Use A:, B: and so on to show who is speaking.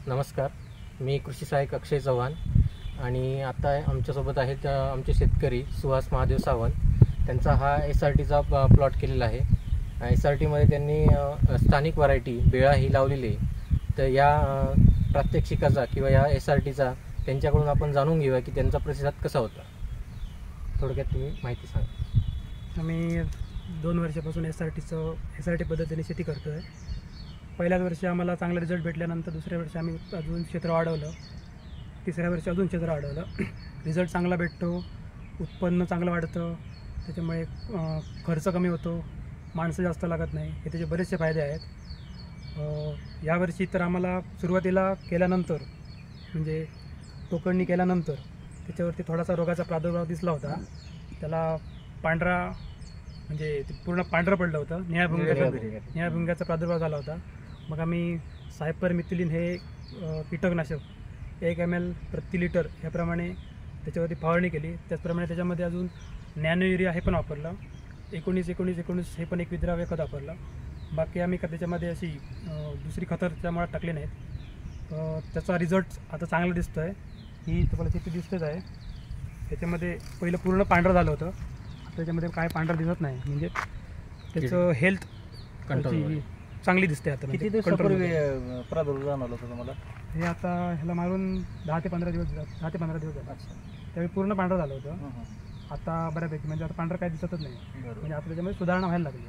A: नमस्कार, मी कृषी सहाय्यक अक्षय चव्हाण आणि आता आमच्यासोबत आहेत आमचे शेतकरी सुहास महादेव सावंत. त्यांचा हा SRTचा प्लॉट केलेला आहे. SRTमध्ये त्यांनी स्थानिक व्हरायटी बेळा ही लावलेली आहे. तर या प्रात्यक्षिकाचा किंवा या SRTचा त्यांच्याकडून आपण जाणून घेऊया की त्यांचा प्रतिसाद कसा होता. थोडक्यात तुम्ही माहिती सांगा.
B: आम्ही 2 वर्षापासून SRT पद्धतीने शेती करतो आहे. पहिल्याच वर्षी आम्हाला चांगला रिझल्ट भेटल्यानंतर दुसऱ्या वर्षी आम्ही अजून क्षेत्र वाढवलं, तिसऱ्या वर्षी अजून क्षेत्र वाढवलं. रिझल्ट चांगला भेटतो, उत्पन्न चांगलं वाढतं, त्याच्यामुळे खर्च कमी होतो, माणसं जास्त लागत नाही. हे त्याचे बरेचसे फायदे आहेत. यावर्षी तर आम्हाला सुरुवातीला केल्यानंतर म्हणजे टोकणी केल्यानंतर त्याच्यावरती थोडासा रोगाचा प्रादुर्भाव दिसला होता. त्याला पांढरा म्हणजे पूर्ण पांढरं पडलं होतं, निळ्या भुंग्याचा प्रादुर्भाव झाला होता. मग आम्ही सायपरमिथिलिन हे कीटकनाशक 1 ml प्रति लिटर ह्याप्रमाणे त्याच्यावरती फवारणी केली. त्याचप्रमाणे त्याच्यामध्ये अजून नॅनो युरिया हे पण वापरलं. 19-19-19 हे पण एक विद्राव्य खत वापरलं. बाकी आम्ही त्याच्यामध्ये अशी दुसरी खतं त्यामुळे टाकली नाहीत. त्याचा रिझल्ट आता चांगला दिसतो आहे. ही तुम्हाला शेती दिसतेच आहे. त्याच्यामध्ये पहिलं पूर्ण पांढरं झालं होतं, त्याच्यामध्ये काय पांढरं दिसत नाही. म्हणजे त्याचं हेल्थ कंट्रोल चांगली दिसते. आता
C: किती दिवसापूर्वी प्रादुर्भाव जाणवला होता तुम्हाला?
B: हे आता ह्याला मारून 10 ते 15 दिवस झाले. त्यावेळी पूर्ण पांढरं झालं होतं. आता बऱ्यापैकी म्हणजे आता पांढरं काही दिसतच नाही. म्हणजे आता त्याच्यामध्ये सुधारणा व्हायला लागली.